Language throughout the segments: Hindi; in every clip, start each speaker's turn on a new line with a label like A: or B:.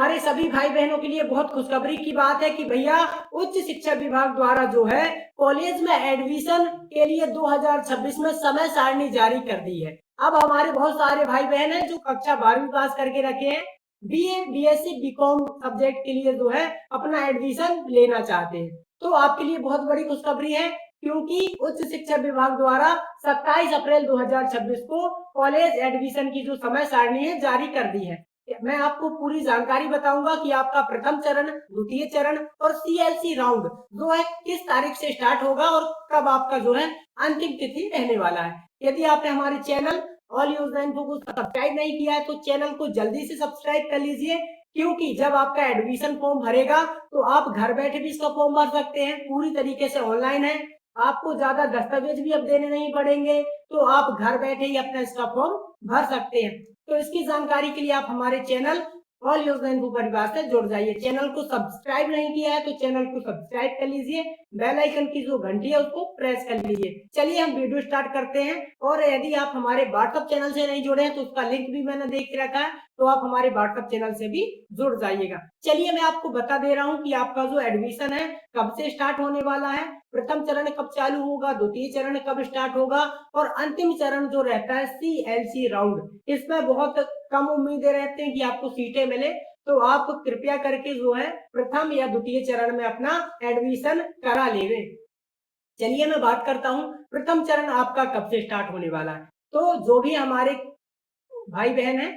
A: हमारे सभी भाई बहनों के लिए बहुत खुशखबरी की बात है कि भैया उच्च शिक्षा विभाग द्वारा जो है कॉलेज में एडमिशन के लिए 2026 में समय सारणी जारी कर दी है। अब हमारे बहुत सारे भाई बहन हैं जो कक्षा 12वीं पास करके रखे हैं, बीए बीएससी बीकॉम सब्जेक्ट के लिए जो है अपना एडमिशन लेना चाहते हैं। तो आपके लिए बहुत बड़ी खुशखबरी है क्योंकि उच्च शिक्षा विभाग द्वारा 27 अप्रैल 2026 को कॉलेज एडमिशन की जो समय सारणी है जारी कर दी है। मैं आपको पूरी जानकारी बताऊंगा कि आपका प्रथम चरण, द्वितीय चरण और सीएलसी राउंड जो है किस तारीख से स्टार्ट होगा और कब आपका जो है अंतिम तिथि रहने वाला है। यदि आपने हमारे चैनल ऑल न्यूज इन्फो को सब्सक्राइब नहीं किया है तो चैनल को जल्दी से सब्सक्राइब कर लीजिए, क्योंकि जब आपका एडमिशन फॉर्म भरेगा तो आप घर बैठे भी इसका फॉर्म भर सकते हैं। पूरी तरीके से ऑनलाइन है, आपको ज्यादा दस्तावेज भी अब देने नहीं पड़ेंगे, तो आप घर बैठे ही अपना इसका फॉर्म भर सकते हैं। तो इसकी जानकारी के लिए आप हमारे चैनल ऑल योजना इन्फो परिवार से जुड़ जाइए। चैनल को सब्सक्राइब नहीं किया है तो चैनल को सब्सक्राइब कर लीजिए, बेल आइकन की जो घंटी है उसको प्रेस कर लीजिए। चलिए हम वीडियो स्टार्ट करते हैं। और यदि आप हमारे व्हाट्सएप चैनल से नहीं जुड़े हैं तो उसका लिंक भी मैंने दे के रखा है, तो आप हमारे व्हाट्सएप चैनल से भी जुड़ जाइएगा। चलिए मैं आपको बता दे रहा हूँ कि आपका जो एडमिशन है कब से स्टार्ट होने वाला है, प्रथम चरण कब चालू होगा, द्वितीय चरण कब स्टार्ट होगा और अंतिम चरण जो रहता है सीएलसी राउंड, इसमें बहुत कम उम्मीदें रहती हैं कि आपको सीटें मिले। तो आप कृपया करके जो है प्रथम या द्वितीय चरण में अपना एडमिशन करा लेवे। चलिए मैं बात करता हूँ प्रथम चरण आपका कब से स्टार्ट होने वाला है। तो जो भी हमारे भाई बहन है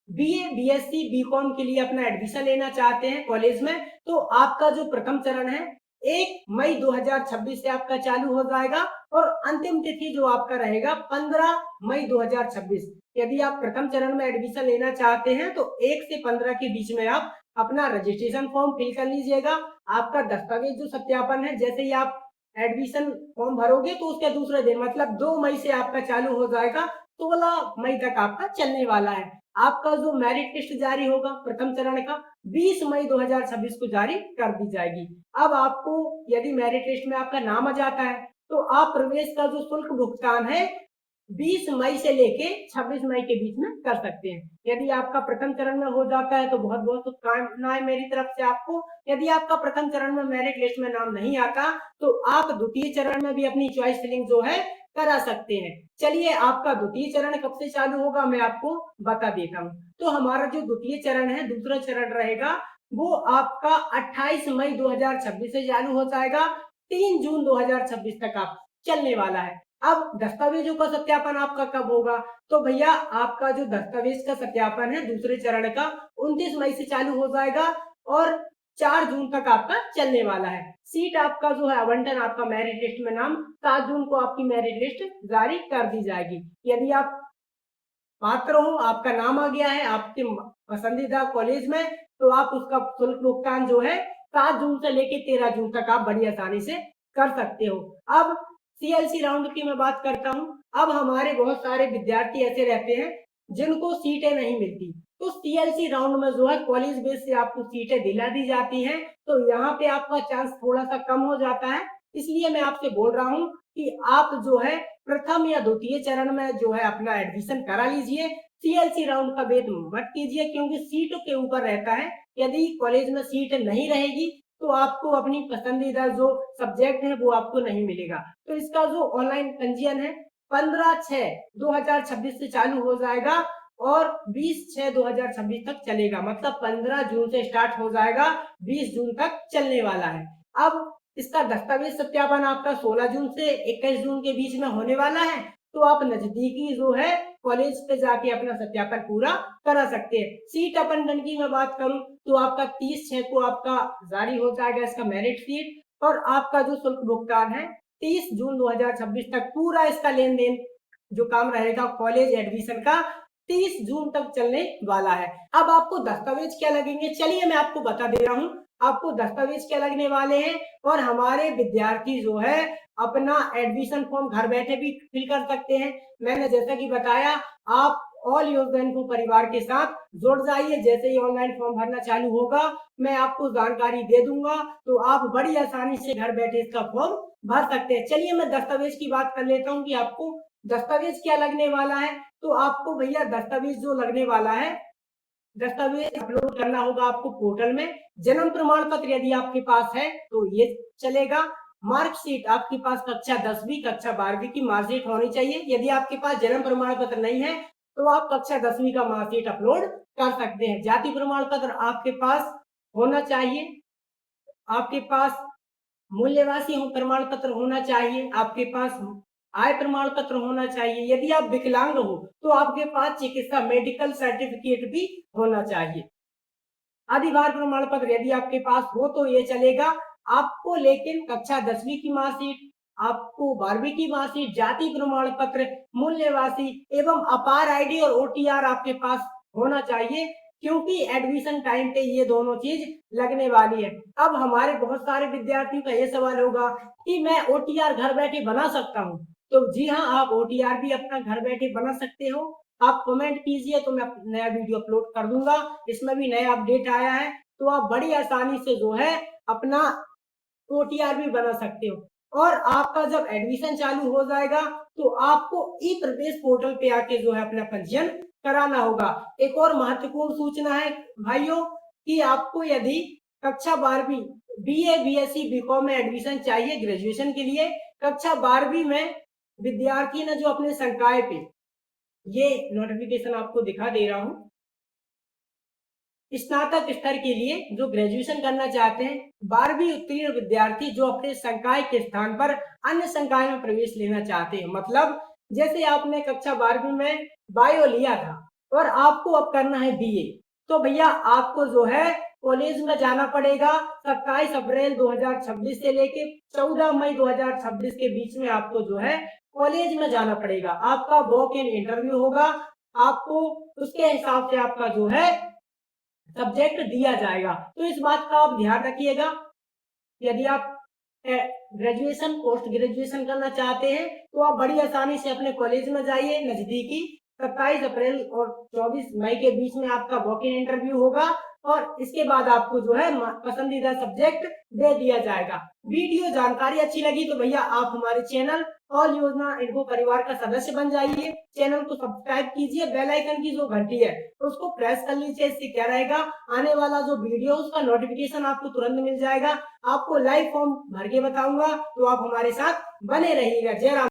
A: बीए बीएससी बीकॉम के लिए अपना एडमिशन लेना चाहते हैं कॉलेज में, तो आपका जो प्रथम चरण है 1 मई 2026 से आपका चालू हो जाएगा और अंतिम तिथि जो आपका रहेगा 15 मई 2026। यदि आप प्रथम चरण में एडमिशन लेना चाहते हैं तो 1 से 15 के बीच में आप अपना रजिस्ट्रेशन फॉर्म फिल कर लीजिएगा। आपका दस्तावेज जो सत्यापन है, जैसे ही आप एडमिशन फॉर्म भरोगे तो उसके दूसरे दिन मतलब 2 मई से आपका चालू हो जाएगा, 16 मई तक आपका चलने वाला है। आपका जो मेरिट लिस्ट जारी होगा प्रथम चरण का 20 मई 2026 को जारी कर दी जाएगी। अब आपको यदि मेरिट लिस्ट में आपका नाम आ जाता है तो आप प्रवेश का जो शुल्क भुगतान है 20 मई से लेके 26 मई के बीच में कर सकते हैं। यदि आपका प्रथम चरण में हो जाता है तो बहुत बहुत शुभकामनाएं मेरी तरफ से आपको। यदि आपका प्रथम चरण में मेरिट लिस्ट में नाम नहीं आता तो आप द्वितीय चरण में भी अपनी चॉइस फिलिंग जो है करा सकते हैं। चलिए आपका द्वितीय चरण कब से चालू होगा मैं आपको बता देता हूँ। तो हमारा जो द्वितीय चरण है, दूसरा चरण रहेगा, वो आपका 28 मई 2026 से चालू हो जाएगा, 3 जून 2026 तक आप चलने वाला है। अब दस्तावेजों का सत्यापन आपका कब होगा, तो भैया आपका जो दस्तावेज का सत्यापन है दूसरे चरण का 29 मई से चालू हो जाएगा और 4 जून तक आपका चलने वाला है। सीट आपका जो है आवंटन आपका मेरिट लिस्ट में नाम 7 जून को आपकी मेरिट लिस्ट जारी कर दी जाएगी। यदि आप पात्र हो, आपका नाम आ गया है आपके पसंदीदा कॉलेज में, तो आप उसका शुल्क भुगतान जो है 7 जून से लेके 13 जून तक आप बड़ी आसानी से कर सकते हो। अब सीएलसी राउंड की मैं बात करता हूँ। अब हमारे बहुत सारे विद्यार्थी ऐसे रहते हैं जिनको सीटें नहीं मिलती, तो सीएलसी राउंड में जो है कॉलेज बेस से आपको सीटें दिला दी जाती हैं, तो यहाँ पे आपका चांस थोड़ा सा कम हो जाता है। इसलिए मैं आपसे बोल रहा हूँ कि आप जो है प्रथम या द्वितीय चरण में जो है अपना एडमिशन करा लीजिए। सीएलसी राउंड का वेट मत कीजिए, क्योंकि सीटों के ऊपर रहता है। यदि कॉलेज में सीट नहीं रहेगी तो आपको अपनी पसंदीदा जो सब्जेक्ट है वो आपको नहीं मिलेगा। तो इसका जो ऑनलाइन पंजीयन है 15/6/2026 से चालू हो जाएगा और 20/6/2026 तक चलेगा, मतलब 15 जून से स्टार्ट हो जाएगा, 20 जून तक चलने वाला है। अब इसका दस्तावेज सत्यापन आपका 16 जून से 21 जून के बीच में होने वाला है, तो आप नजदीकी जो है कॉलेज पे जाके अपना सत्यापन पूरा करा सकते हैं। सीट अपॉइंटमेंट की मैं बात करूं तो आपका 30/6 को आपका जारी हो जाएगा इसका मेरिट सीट, और आपका जो शुल्क भुगतान है 30 जून 2026 तक पूरा इसका लेन देन जो काम रहेगा कॉलेज एडमिशन का 30 जून तक चलने वाला है। अब आपको दस्तावेज क्या लगेंगे, चलिए मैं आपको बता दे रहा हूँ आपको दस्तावेज क्या लगने वाले हैं। और हमारे विद्यार्थी जो है अपना एडमिशन फॉर्म घर बैठे भी फिल कर सकते हैं। मैंने जैसा कि बताया, आप ऑल योजना इन्फो परिवार के साथ जुड़ जाइए। जैसे ही ऑनलाइन फॉर्म भरना चालू होगा मैं आपको जानकारी दे दूंगा, तो आप बड़ी आसानी से घर बैठे इसका फॉर्म भर सकते हैं। चलिए मैं दस्तावेज की बात कर लेता हूँ कि आपको दस्तावेज क्या लगने वाला है। तो आपको भैया दस्तावेज जो लगने वाला है दस्तावेज अपलोड करना होगा आपको पोर्टल में। जन्म प्रमाण पत्र यदि आपके पास है तो ये चलेगा। मार्कशीट आपके पास कक्षा 10वीं कक्षा 12वीं की मार्कशीट होनी चाहिए। यदि आपके पास जन्म प्रमाण पत्र नहीं है तो आप कक्षा 10वीं का मार्कशीट अपलोड कर सकते हैं। जाति प्रमाण पत्र आपके पास होना चाहिए। आपके पास मूल्यवासी प्रमाण पत्र होना चाहिए। आपके पास आय प्रमाण पत्र होना चाहिए। यदि आप विकलांग हो तो आपके पास चिकित्सा मेडिकल सर्टिफिकेट भी होना चाहिए। अधिभार प्रमाण पत्र यदि आपके पास हो तो ये चलेगा आपको, लेकिन कक्षा 10वीं की मार्कशीट, आपको 12वीं की मार्कशीट, जाति प्रमाण पत्र, मूल्यवासी एवं अपार आईडी और ओटीआर आपके पास होना चाहिए, क्योंकि एडमिशन टाइम पे ये दोनों चीज लगने वाली है। अब हमारे बहुत सारे विद्यार्थियों का ये सवाल होगा कि मैं ओटीआर घर बैठे बना सकता हूँ? तो जी हाँ, आप ओटीआर भी अपना घर बैठे बना सकते हो। आप कमेंट कीजिए तो मैं नया वीडियो अपलोड कर दूंगा। इसमें भी नया अपडेट आया है तो आप बड़ी आसानी से जो है अपना ओटीआर भी बना सकते हो। और आपका जब एडमिशन चालू हो जाएगा तो आपको ई प्रवेश पोर्टल पे आके जो है अपना पंजीयन कराना होगा। एक और महत्वपूर्ण सूचना है भाइयों कि आपको यदि कक्षा 12वीं बीए, बीएससी, बीकॉम में एडमिशन चाहिए ग्रेजुएशन के लिए, कक्षा 12वीं में विद्यार्थी ने जो अपने संकाय पे ये नोटिफिकेशन आपको दिखा दे रहा हूं, स्नातक स्तर के लिए जो ग्रेजुएशन करना चाहते हैं, 12वीं उत्तीर्ण विद्यार्थी जो अपने संकाय के स्थान पर अन्य संकाय में प्रवेश लेना चाहते हैं, मतलब जैसे आपने कक्षा 12वीं में बायो लिया था और आपको अब करना है बीए, तो भैया आपको जो है कॉलेज में जाना पड़ेगा। 27 अप्रैल 2026 से लेके 14 मई 2026 के बीच में आपको जो है कॉलेज में जाना पड़ेगा। आपका वॉक इन इंटरव्यू होगा, आपको उसके हिसाब से आपका जो है सब्जेक्ट दिया जाएगा। तो इस बात का आप ध्यान रखिएगा। यदि आप ग्रेजुएशन, पोस्ट ग्रेजुएशन करना चाहते हैं तो आप बड़ी आसानी से अपने कॉलेज में जाइए नजदीकी। 27 अप्रैल और 24 मई के बीच में आपका वॉक इन इंटरव्यू होगा और इसके बाद आपको जो है पसंदीदा सब्जेक्ट दे दिया जाएगा। वीडियो जानकारी अच्छी लगी तो भैया आप हमारे चैनल और योजना इन्फो परिवार का सदस्य बन जाइए। चैनल को सब्सक्राइब कीजिए, बेल आइकन की जो घंटी है उसको प्रेस कर लीजिए। इससे क्या रहेगा, आने वाला जो वीडियो उसका नोटिफिकेशन आपको तुरंत मिल जाएगा। आपको लाइव फॉर्म भर के बताऊंगा तो आप हमारे साथ बने रहिएगा। जय राम।